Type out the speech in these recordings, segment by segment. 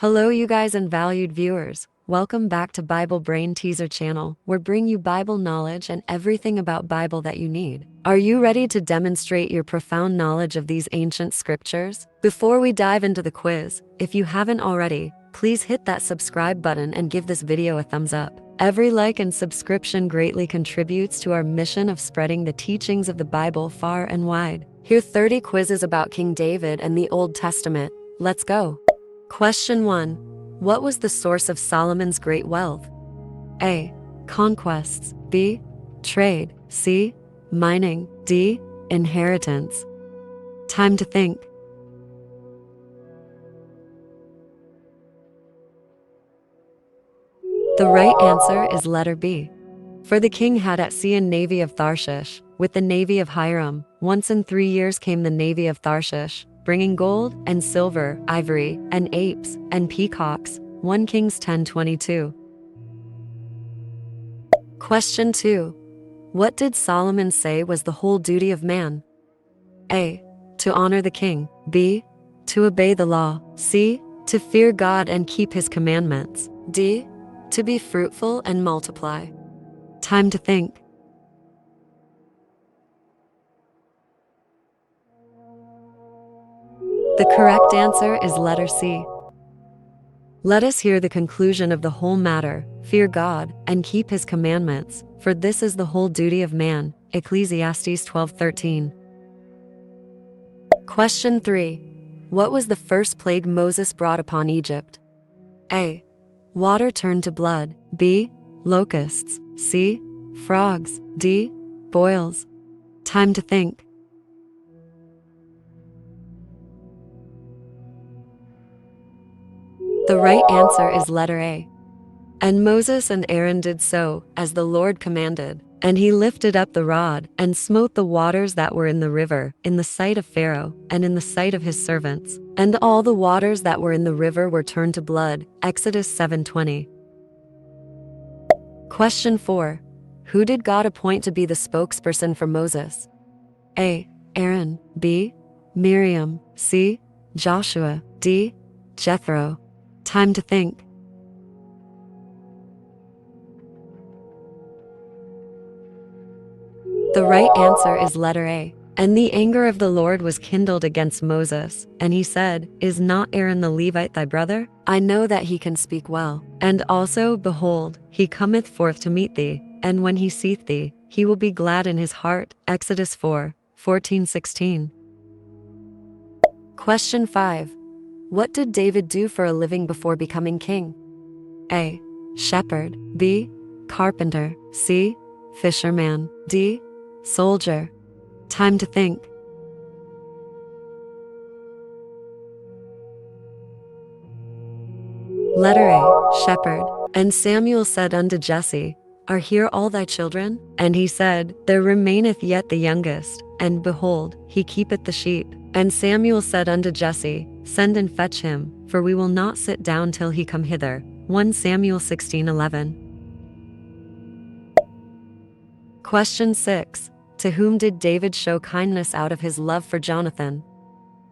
Hello, you guys and valued viewers. Welcome back to Bible Brain Teaser channel, where bring you Bible knowledge and everything about Bible that you need. Are you ready to demonstrate your profound knowledge of these ancient scriptures? Before we dive into the quiz, if you haven't already, please hit that subscribe button and give this video a thumbs up. Every like and subscription greatly contributes to our mission of spreading the teachings of the Bible far and wide. Here are 30 quizzes about King David and the Old Testament. Let's go. Question 1. What was the source of Solomon's great wealth? A. Conquests. B. Trade. C. Mining. D. Inheritance. Time to think. The right answer is letter B. For the king had at sea a navy of Tarshish, with the navy of Hiram. Once in 3 years came the navy of Tarshish, bringing gold and silver, ivory, and apes, and peacocks. 1 Kings 10:22. Question 2. What did Solomon say was the whole duty of man? A. To honor the king. B. To obey the law. C. To fear God and keep his commandments. D. To be fruitful and multiply. Time to think. The correct answer is letter C. Let us hear the conclusion of the whole matter. Fear God and keep his commandments, for this is the whole duty of man. Ecclesiastes 12:13. Question 3. What was the first plague Moses brought upon Egypt? A. Water turned to blood. B. Locusts. C. Frogs. D. Boils. Time to think. The right answer is letter A. And Moses and Aaron did so, as the Lord commanded. And he lifted up the rod, and smote the waters that were in the river, in the sight of Pharaoh, and in the sight of his servants. And all the waters that were in the river were turned to blood. Exodus 7:20. Question 4. Who did God appoint to be the spokesperson for Moses? A. Aaron. B. Miriam. C. Joshua. D. Jethro. Time to think. The right answer is letter A. And the anger of the Lord was kindled against Moses, and he said, Is not Aaron the Levite thy brother? I know that he can speak well. And also, behold, he cometh forth to meet thee, and when he seeth thee, he will be glad in his heart. Exodus 4:14-16. Question 5. What did David do for a living before becoming king? A. Shepherd. B. Carpenter. C. Fisherman. D. Soldier. Time to think. Letter A. Shepherd. And Samuel said unto Jesse, Are here all thy children? And he said, There remaineth yet the youngest, and behold, he keepeth the sheep. And Samuel said unto Jesse, Send and fetch him, for we will not sit down till he come hither. 1 Samuel 16:11. Question 6. To whom did David show kindness out of his love for Jonathan?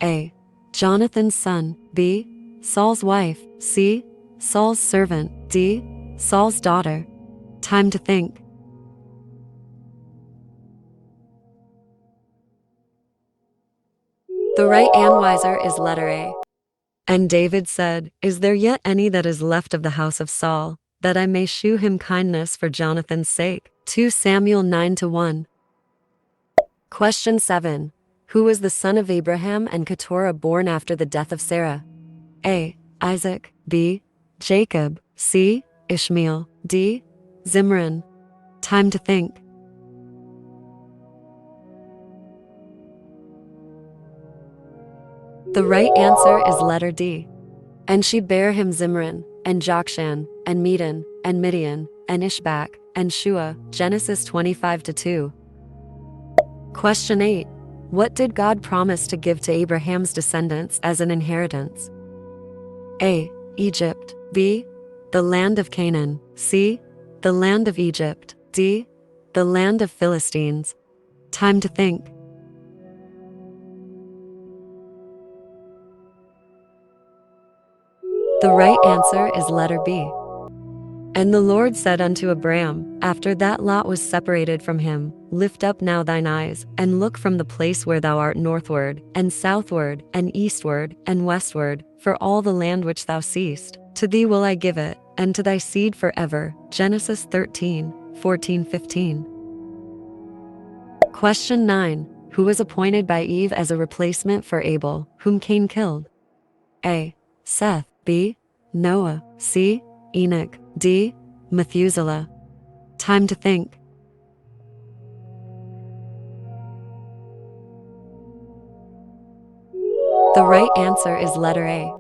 A. Jonathan's son. B. Saul's wife. C. Saul's servant. D. Saul's daughter. Time to think. The right answer is letter A. And David said, Is there yet any that is left of the house of Saul, that I may shew him kindness for Jonathan's sake? 2 Samuel 9:1. Question 7. Who was the son of Abraham and Keturah born after the death of Sarah? A. Isaac. B. Jacob. C. Ishmael. D. Zimran. Time to think. The right answer is letter D. And she bare him Zimran, and Jokshan, and Medan, and Midian, and Ishbak, and Shua. Genesis 25:2. Question 8. What did God promise to give to Abraham's descendants as an inheritance? A. Egypt. B. The land of Canaan. C. The land of Egypt. D. The land of Philistines. Time to think. The right answer is letter B. And the Lord said unto Abram, after that Lot was separated from him, Lift up now thine eyes, and look from the place where thou art northward, and southward, and eastward, and westward, for all the land which thou seest, to thee will I give it, and to thy seed forever. Genesis 13:14-15. Question 9. Who was appointed by Eve as a replacement for Abel, whom Cain killed? A. Seth. B. Noah. C. Enoch. D. Methuselah. Time to think. The right answer is letter A.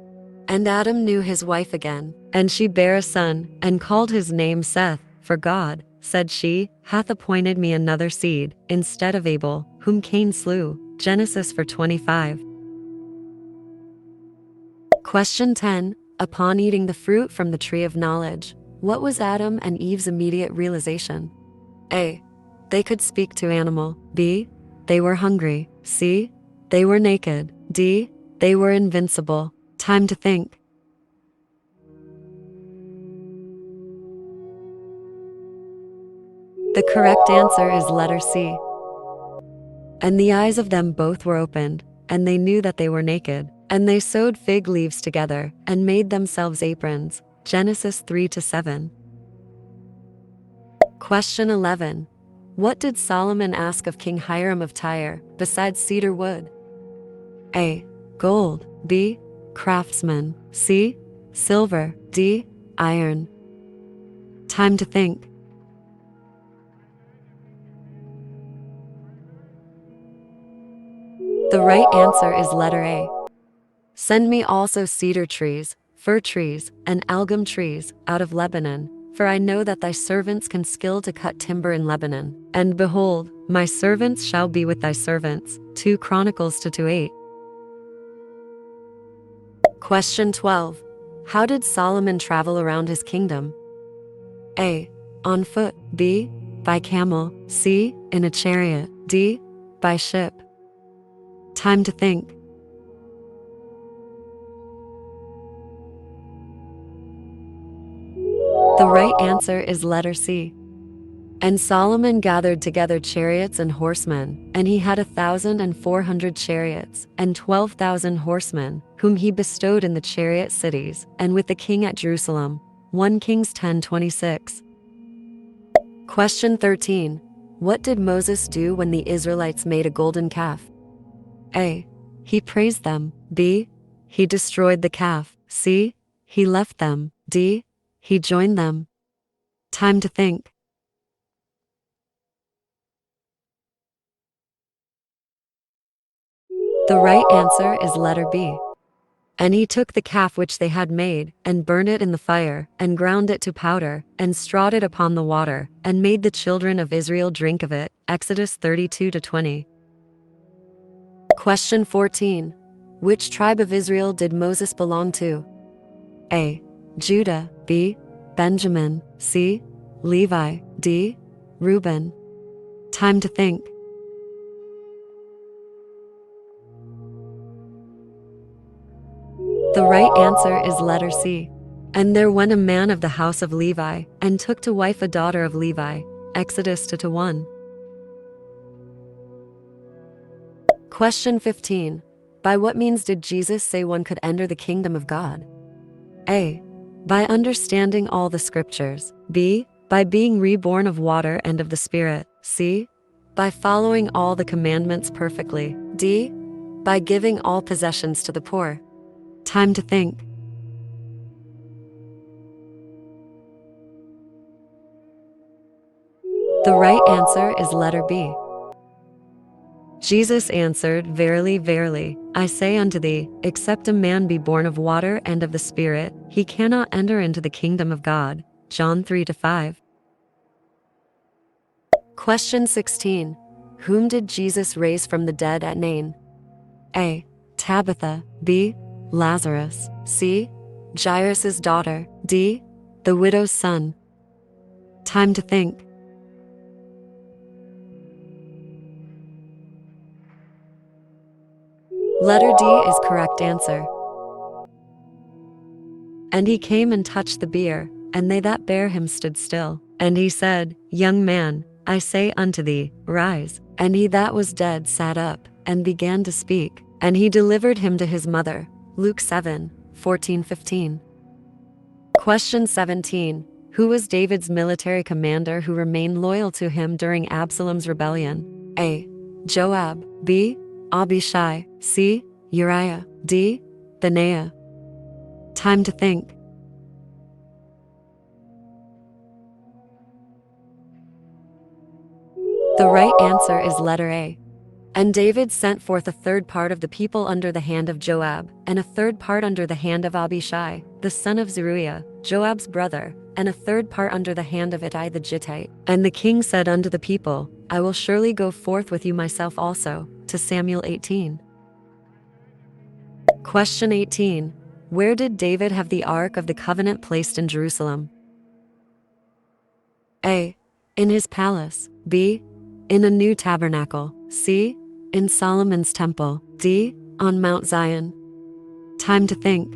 And Adam knew his wife again, and she bare a son, and called his name Seth, for God, said she, hath appointed me another seed, instead of Abel, whom Cain slew. Genesis 4:25. Question 10. Upon eating the fruit from the tree of knowledge, what was Adam and Eve's immediate realization? A. They could speak to animal. B. They were hungry. C. They were naked. D. They were invincible. Time to think. The correct answer is letter C. And the eyes of them both were opened, and they knew that they were naked. And they sewed fig leaves together, and made themselves aprons. Genesis 3-7. Question 11. What did Solomon ask of King Hiram of Tyre, besides cedar wood? A. Gold. B. Craftsman. C. Silver. D. Iron. Time to think. The right answer is letter A. Send me also cedar trees, fir trees, and algum trees, out of Lebanon, for I know that thy servants can skill to cut timber in Lebanon. And behold, my servants shall be with thy servants. 2 Chronicles 2:8. Question 12. How did Solomon travel around his kingdom? A. On foot. B. By camel. C. In a chariot. D. By ship. Time to think. The right answer is letter C. And Solomon gathered together chariots and horsemen, and he had 1,400 chariots, and 12,000 horsemen, whom he bestowed in the chariot cities, and with the king at Jerusalem. 1 Kings 10:26. Question 13. What did Moses do when the Israelites made a golden calf? A. He praised them. B. He destroyed the calf. C. He left them. D. He joined them. Time to think. The right answer is letter B. And he took the calf which they had made, and burned it in the fire, and ground it to powder, and strawed it upon the water, and made the children of Israel drink of it. Exodus 32-20. Question 14. Which tribe of Israel did Moses belong to? A. Judah. B. Benjamin. C. Levi. D. Reuben. Time to think. The right answer is letter C. And there went a man of the house of Levi, and took to wife a daughter of Levi. Exodus 2-1. Question 15. By what means did Jesus say one could enter the kingdom of God? A. By understanding all the scriptures. B. By being reborn of water and of the Spirit. C. By following all the commandments perfectly. D. By giving all possessions to the poor. Time to think. The right answer is letter B. Jesus answered, Verily, verily, I say unto thee, except a man be born of water and of the Spirit, he cannot enter into the kingdom of God. John 3-5. Question 16. Whom did Jesus raise from the dead at Nain? A. Tabitha. B. Lazarus. C. Jairus' daughter. D. The widow's son. Time to think. Letter D is correct answer. And he came and touched the bier, and they that bare him stood still. And he said, Young man, I say unto thee, rise. And he that was dead sat up, and began to speak. And he delivered him to his mother. Luke 7:14-15. Question 17. Who was David's military commander who remained loyal to him during Absalom's rebellion? A. Joab. B. Abishai. C. Uriah. D. Benaiah. Time to think. The right answer is letter A. And David sent forth a third part of the people under the hand of Joab, and a third part under the hand of Abishai, the son of Zeruiah, Joab's brother, and a third part under the hand of Ittai the Gittite. And the king said unto the people, I will surely go forth with you myself also. To Samuel 18. Question 18. Where did David have the Ark of the Covenant placed in Jerusalem? A. In his palace. B. In a new tabernacle. C. In Solomon's temple. D. On Mount Zion. Time to think.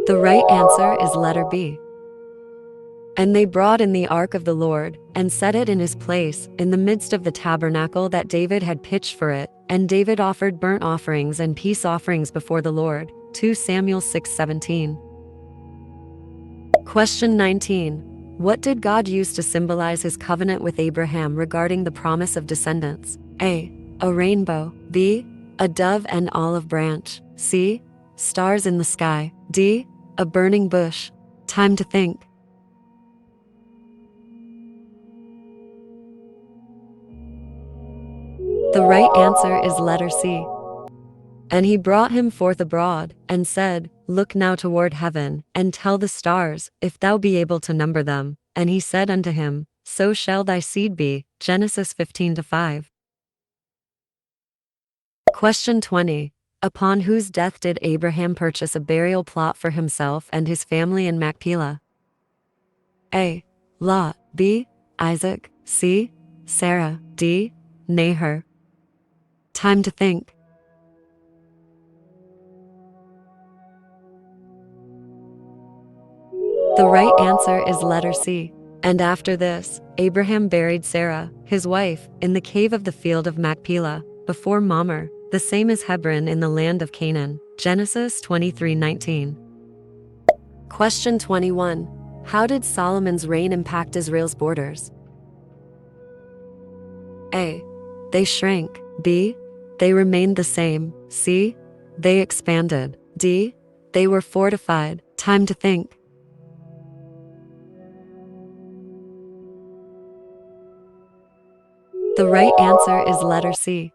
The right answer is letter B. And they brought in the ark of the Lord, and set it in his place, in the midst of the tabernacle that David had pitched for it, and David offered burnt offerings and peace offerings before the Lord. 2 Samuel 6:17. Question 19. What did God use to symbolize his covenant with Abraham regarding the promise of descendants? A. A rainbow. B. A dove and olive branch. C. Stars in the sky. D. A burning bush. Time to think. The right answer is letter C. And he brought him forth abroad, and said, Look now toward heaven, and tell the stars, if thou be able to number them. And he said unto him, So shall thy seed be. Genesis 15:5. Question 20. Upon whose death did Abraham purchase a burial plot for himself and his family in Machpelah? A. Lot. B. Isaac. C. Sarah. D. Nahor. Time to think. The right answer is letter C. And after this, Abraham buried Sarah, his wife, in the cave of the field of Machpelah, before Mamre, the same as Hebron in the land of Canaan. Genesis 23:19. Question 21. How did Solomon's reign impact Israel's borders? A. They shrank. B. They remained the same. C. They expanded. D. They were fortified. Time to think. The right answer is letter C.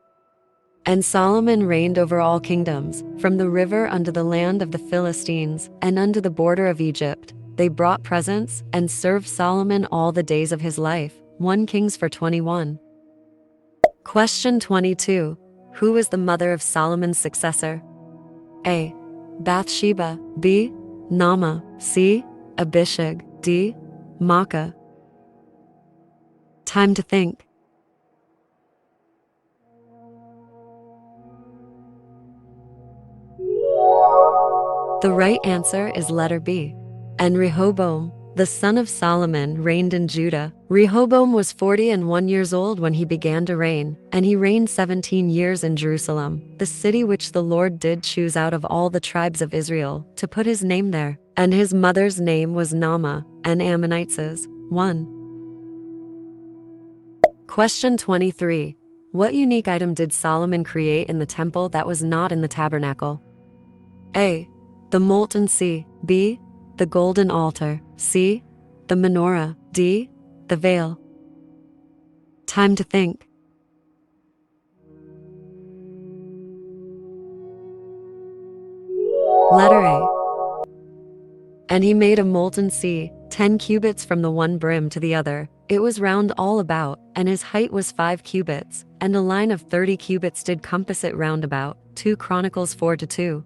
And Solomon reigned over all kingdoms, from the river unto the land of the Philistines, and unto the border of Egypt. They brought presents, and served Solomon all the days of his life. 1 Kings 4:21. Question 22. Who was the mother of Solomon's successor? A. Bathsheba. B. Naamah. C. Abishag. D. Maacah. Time to think. The right answer is letter B. And Rehoboam, the son of Solomon, reigned in Judah. Rehoboam was 41 years old when he began to reign, and he reigned 17 years in Jerusalem, the city which the Lord did choose out of all the tribes of Israel, to put his name there. And his mother's name was Naamah, an Ammonitess. 1. Question 23. What unique item did Solomon create in the temple that was not in the tabernacle? A. The molten sea. B. The golden altar. C. The menorah. D. The veil. Time to think. Letter A. And he made a molten sea, 10 cubits from the one brim to the other. It was round all about, and his height was 5 cubits, and a line of 30 cubits did compass it round about. 2 Chronicles 4:2.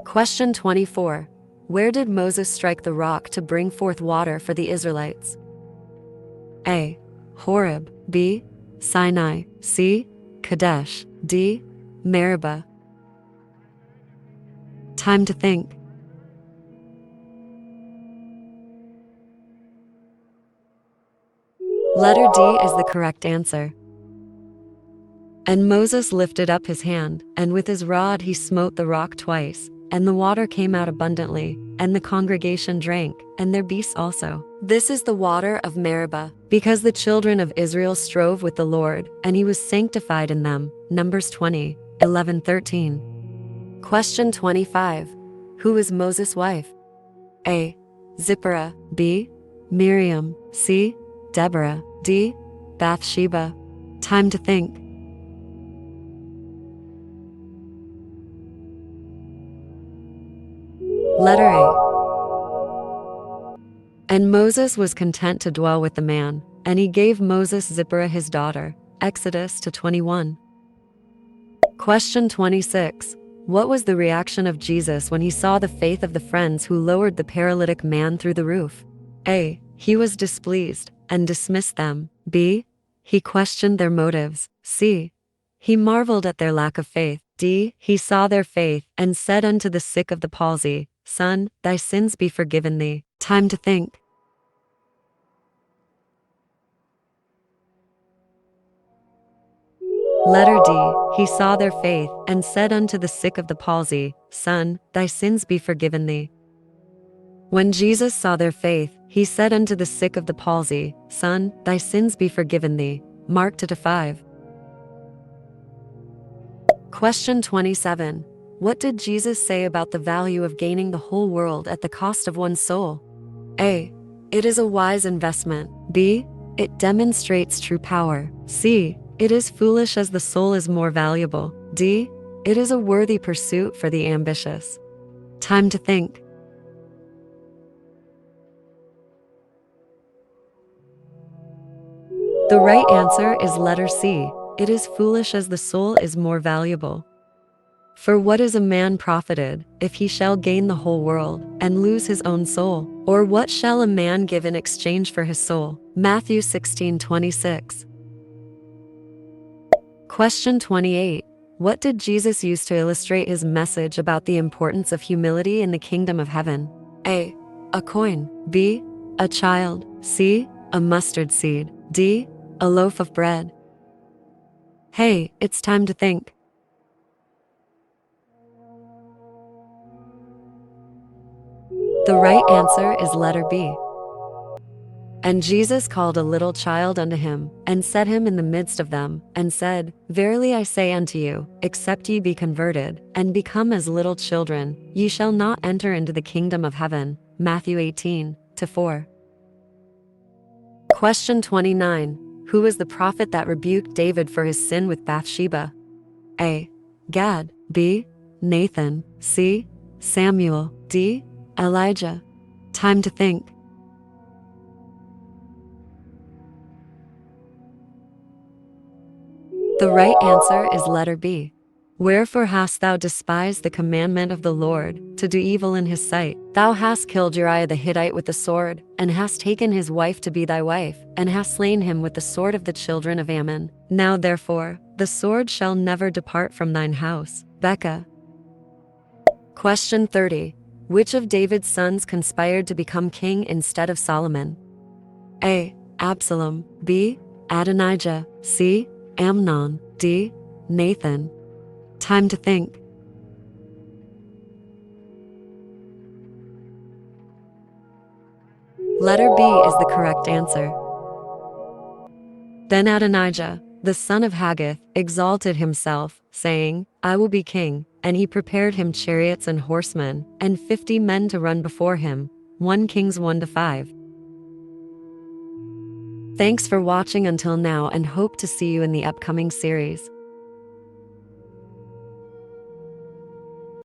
Question 24. Where did Moses strike the rock to bring forth water for the Israelites? A. Horeb. B. Sinai. C. Kadesh. D. Meribah. Time to think. Letter D is the correct answer. And Moses lifted up his hand, and with his rod he smote the rock twice, and the water came out abundantly, and the congregation drank, and their beasts also. This is the water of Meribah, because the children of Israel strove with the Lord, and he was sanctified in them. Numbers 20, 11-13. Question 25. Who is Moses' wife? A. Zipporah. B. Miriam. C. Deborah. D. Bathsheba. Time to think. Letter A. And Moses was content to dwell with the man, and he gave Moses Zipporah his daughter. Exodus 21. Question 26. What was the reaction of Jesus when he saw the faith of the friends who lowered the paralytic man through the roof? A. He was displeased and dismissed them. B. He questioned their motives. C. He marveled at their lack of faith. D. He saw their faith and said unto the sick of the palsy, Son, thy sins be forgiven thee. Time to think. Letter D. He saw their faith and said unto the sick of the palsy, Son, thy sins be forgiven thee. When Jesus saw their faith, he said unto the sick of the palsy, Son, thy sins be forgiven thee. Mark 2:5. Question 27. What did Jesus say about the value of gaining the whole world at the cost of one's soul? A. It is a wise investment. B. It demonstrates true power. C. It is foolish as the soul is more valuable. D. It is a worthy pursuit for the ambitious. Time to think. The right answer is letter C. It is foolish as the soul is more valuable. For what is a man profited, if he shall gain the whole world, and lose his own soul? Or what shall a man give in exchange for his soul? Matthew 16:26. Question 28. What did Jesus use to illustrate his message about the importance of humility in the kingdom of heaven? A. A coin. B. A child. C. A mustard seed. D. A loaf of bread. Hey, it's time to think. The right answer is letter B. And Jesus called a little child unto him, and set him in the midst of them, and said, Verily I say unto you, except ye be converted, and become as little children, ye shall not enter into the kingdom of heaven. Matthew 18:4. Question 29. Who is the prophet that rebuked David for his sin with Bathsheba? A. Gad. B. Nathan. C. Samuel. D. Elijah. Time to think. The right answer is letter B. Wherefore hast thou despised the commandment of the Lord, to do evil in his sight? Thou hast killed Uriah the Hittite with the sword, and hast taken his wife to be thy wife, and hast slain him with the sword of the children of Ammon. Now therefore, the sword shall never depart from thine house. Becca. Question 30. Which of David's sons conspired to become king instead of Solomon? A. Absalom. B. Adonijah. C. Amnon. D. Nathan. Time to think. Letter B is the correct answer. Then Adonijah, the son of Haggith, exalted himself, saying, I will be king, and he prepared him chariots and horsemen, and 50 men to run before him. 1 Kings 1-5. Thanks for watching until now, and hope to see you in the upcoming series.